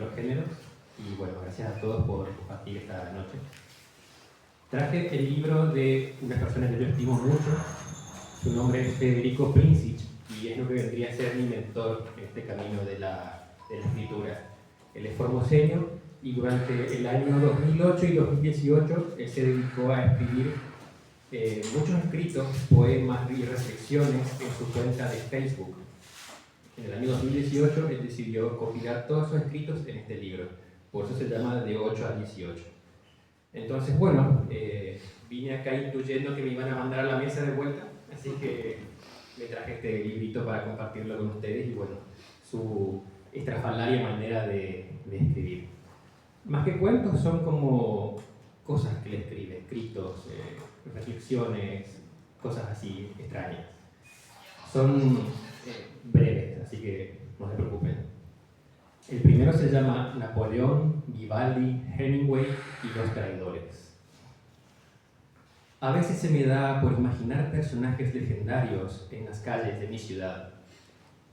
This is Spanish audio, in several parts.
los géneros. Y bueno, gracias a todos por compartir esta noche. Traje el libro de una persona que yo estimo mucho. Su nombre es Federico Princic y es lo que vendría a ser mi mentor en este camino de la escritura. Él es formoseño y durante el año 2008 y 2018 él se dedicó a escribir muchos escritos, poemas y reflexiones en su cuenta de Facebook. En el año 2018 él decidió compilar todos sus escritos en este libro, por eso se llama De 8 a 18. Entonces, bueno, vine acá intuyendo que me iban a mandar a la mesa de vuelta, así que me traje este librito para compartirlo con ustedes y bueno, su estrafalaria manera de escribir. Más que cuentos, son como cosas que él escribe, escritos, reflexiones, cosas así extrañas. Son breves, así que no se preocupen. El primero se llama Napoleón, Vivaldi, Hemingway y los traidores. A veces se me da por imaginar personajes legendarios en las calles de mi ciudad.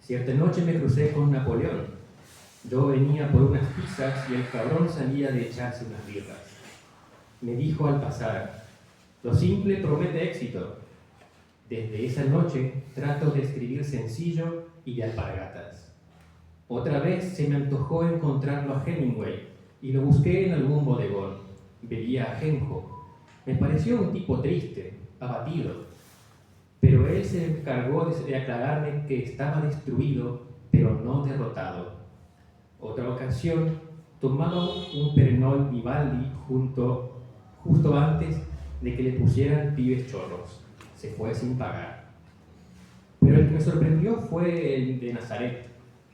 Cierta noche me crucé con Napoleón. Yo venía por unas pizzas y el cabrón salía de echarse unas birras. Me dijo al pasar: lo simple promete éxito. Desde esa noche trato de escribir sencillo y de alpargatas. Otra vez se me antojó encontrarlo a Hemingway y lo busqué en algún bodegón. Veía a Ajenjo. Me pareció un tipo triste, abatido. Pero él se encargó de aclararme que estaba destruido, pero no derrotado. Otra ocasión, tomaba un Pernod Vivaldi justo antes de que le pusieran pibes chorros. Se fue sin pagar. Pero el que me sorprendió fue el de Nazaret,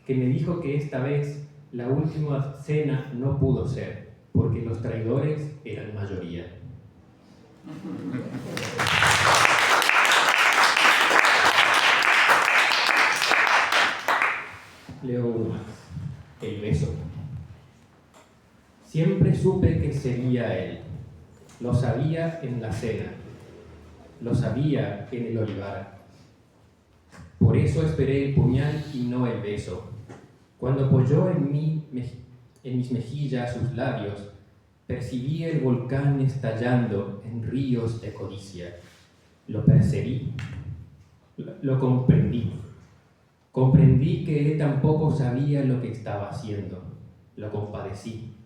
que me dijo que esta vez la última cena no pudo ser, porque los traidores eran mayoría. Leo uno más. El beso. Siempre supe que sería él. Lo sabía en la cena. Lo sabía en el olivar. Por eso esperé el puñal y no el beso. Cuando apoyó en mis mejillas sus labios, percibí el volcán estallando en ríos de codicia. Lo perseguí. Lo comprendí. Comprendí que él tampoco sabía lo que estaba haciendo. Lo compadecí.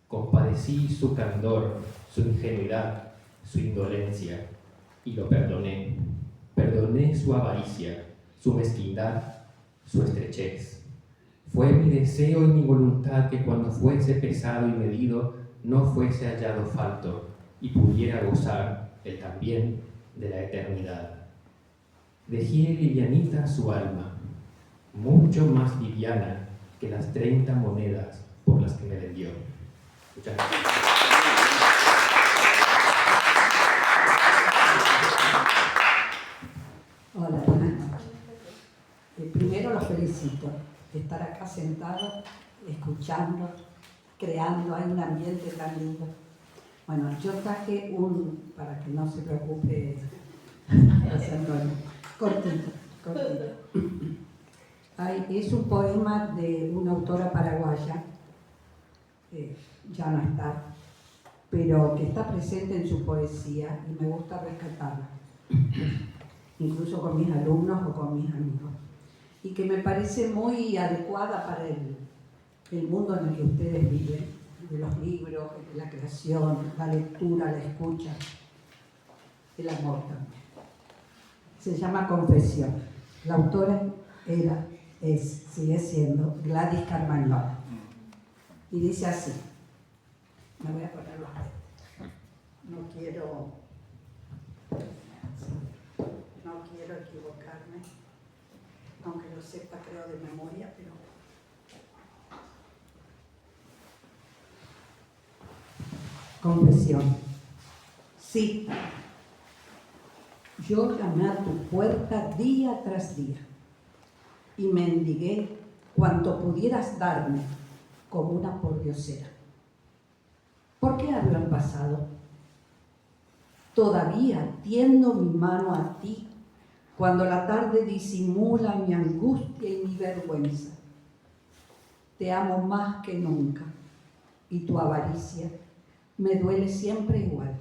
Compadecí su candor, su ingenuidad, su indolencia. Y lo perdoné. Perdoné su avaricia, su mezquindad, su estrechez. Fue mi deseo y mi voluntad que cuando fuese pesado y medido no fuese hallado falto y pudiera gozar él también de la eternidad. Dejé livianita su alma, mucho más liviana que las 30 monedas por las que me vendió. Muchas gracias. Hola, buenas noches. Primero los felicito de estar acá sentado, escuchando, creando, hay un ambiente tan lindo. Bueno, yo traje para que no se preocupe, cortito. Es un poema de una autora paraguaya, ya no está, pero que está presente en su poesía y me gusta rescatarla, incluso con mis alumnos o con mis amigos, y que me parece muy adecuada para el mundo en el que ustedes viven, de los libros, de la creación, la lectura, la escucha, el amor también. Se llama Confesión. La autora sigue siendo Gladys Carmañola. Y dice así, me voy a poner los lentes, no quiero equivocarme, aunque lo sepa creo de memoria, pero... Confesión. Sí, yo llamé a tu puerta día tras día y mendigué cuanto pudieras darme como una pordiosera. ¿Por qué habrán pasado? Todavía tiendo mi mano a ti cuando la tarde disimula mi angustia y mi vergüenza. te amo más que nunca y tu avaricia me duele siempre igual.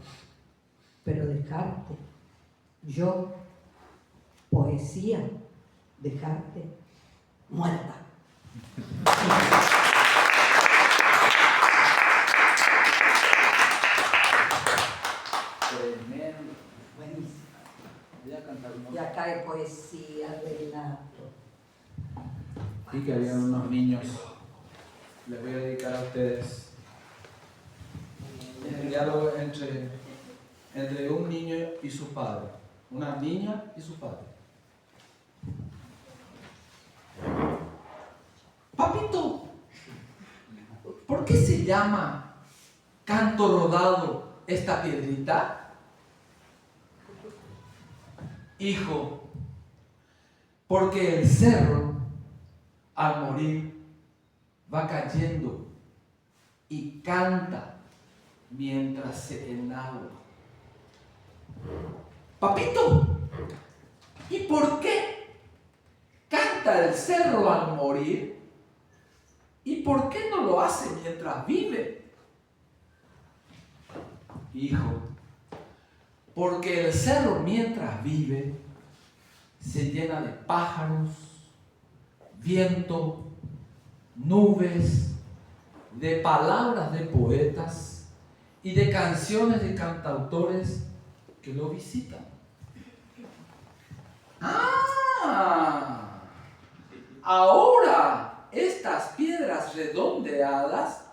Pero dejarte, yo, poesía, dejarte muerta. Tremendo. Buenísimo. Voy a cantar Y acá hay poesía, relato. Y que habían unos niños. Les voy a dedicar a ustedes. El diálogo entre un niño y su padre. Una niña y su padre. Papito, ¿por qué se llama canto rodado esta piedrita? Hijo, porque el cerro al morir va cayendo y canta mientras se enagua. Papito, ¿y por qué canta el cerro al morir? ¿Y por qué no lo hace mientras vive? Hijo, porque el cerro mientras vive se llena de pájaros, viento, nubes, de palabras de poetas y de canciones de cantautores que lo visitan. ¡Ah! Ahora estas piedras redondeadas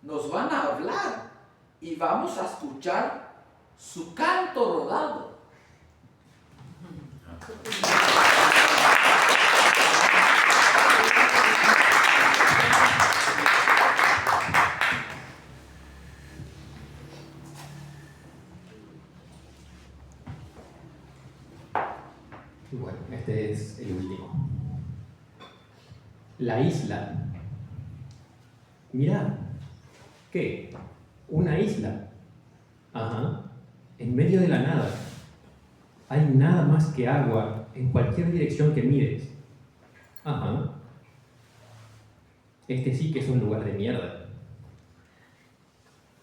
nos van a hablar y vamos a escuchar su canto rodado. Bueno, este es el último. La isla. Mirá. ¿Qué? ¿Una isla? Ajá. En medio de la nada. Hay nada más que agua en cualquier dirección que mires. Ajá. Este sí que es un lugar de mierda.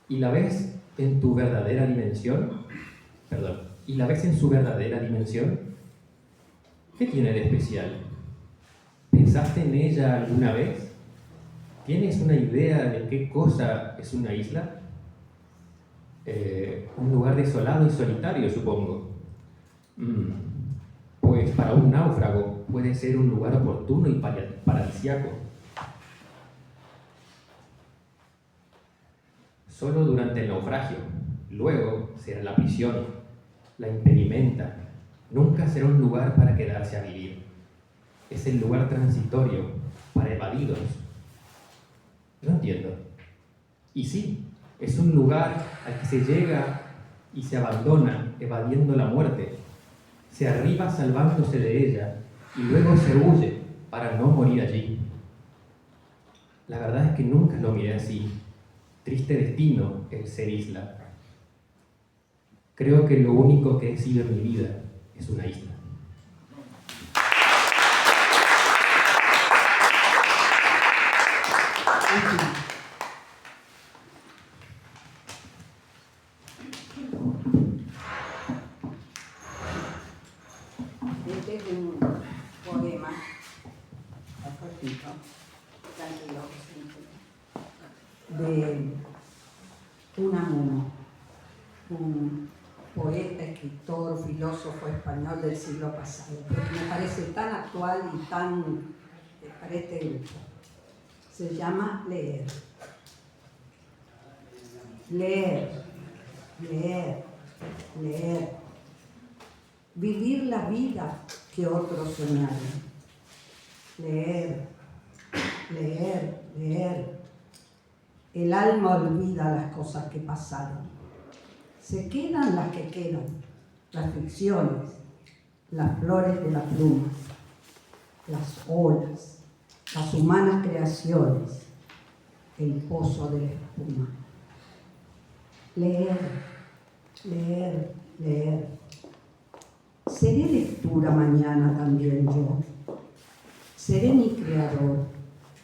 ¿Y la ves en tu verdadera dimensión? Perdón. ¿Y la ves en su verdadera dimensión? ¿Qué tiene de especial? ¿Pensaste en ella alguna vez? ¿Tienes una idea de qué cosa es una isla? Un lugar desolado y solitario, supongo. Pues para un náufrago puede ser un lugar oportuno y paradisíaco. Solo durante el naufragio. Luego será la prisión, la impedimenta. Nunca será un lugar para quedarse a vivir. Es el lugar transitorio para evadidos. No entiendo. Y sí, es un lugar al que se llega y se abandona evadiendo la muerte. Se arriba salvándose de ella y luego se huye para no morir allí. La verdad es que nunca lo miré así. Triste destino el ser isla. Creo que lo único que he sido en mi vida es una isla. Este es un poema, cortito, tranquilo, de Unamuno, un poeta, escritor, filósofo español del siglo pasado, porque me parece tan actual y tan para este grupo. Se llama Leer. Leer, leer, leer. Vivir la vida que otros soñaron. Leer, leer, leer. El alma olvida las cosas que pasaron. Se quedan las que quedan, las ficciones, las flores de la pluma, las olas, las humanas creaciones, el pozo de la espuma. Leer, leer, leer. Seré lectura mañana también yo. Seré mi creador,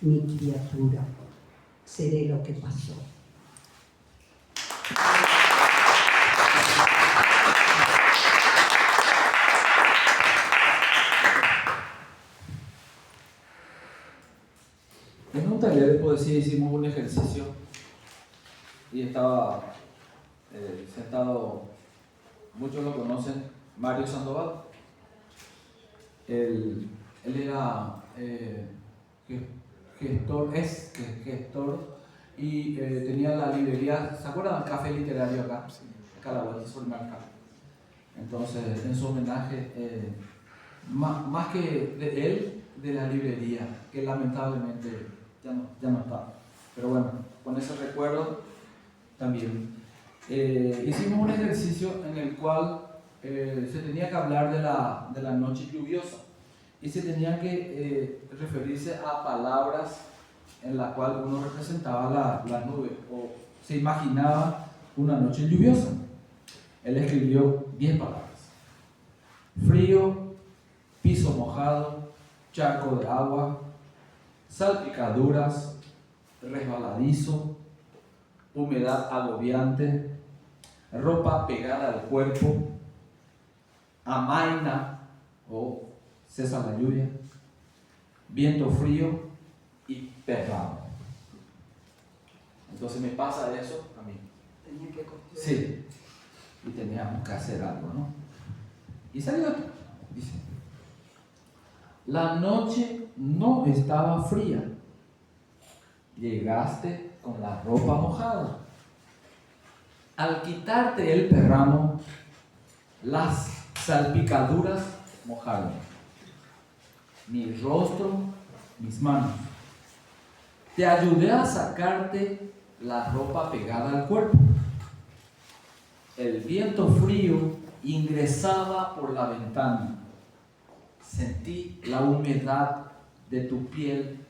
mi criatura. seré lo que pasó. En un taller de poesía hicimos un ejercicio y estaba sentado, muchos lo conocen, Mario Sandoval. Él era gestor y tenía la librería, ¿se acuerdan del café literario acá? Acá a la vuelta sobre el mercado. Entonces, en su homenaje, más que de él, de la librería, que lamentablemente ya no está. Pero bueno, con ese recuerdo también. Hicimos un ejercicio en el cual se tenía que hablar de la noche lluviosa y se tenía que referirse a palabras en la cual uno representaba la nube o se imaginaba una noche lluviosa. Él escribió 10 palabras: frío, piso mojado, charco de agua, salpicaduras, resbaladizo, humedad agobiante, ropa pegada al cuerpo, amaina o cesa la lluvia, viento frío y perrado. Entonces me pasa eso a mí. Tenía que construir. Sí, y teníamos que hacer algo, ¿no? Y salió otro, dice: la noche no estaba fría, llegaste con la ropa mojada. Al quitarte el perramo, las salpicaduras mojaron mi rostro, mis manos. Te ayudé a sacarte la ropa pegada al cuerpo. El viento frío ingresaba por la ventana. Sentí la humedad de tu piel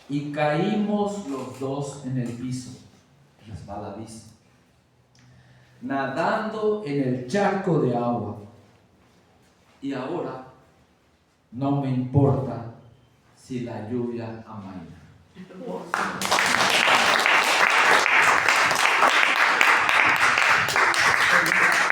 y caímos los dos en el piso, resbaladizo, nadando en el charco de agua. Y ahora no me importa si la lluvia amaina.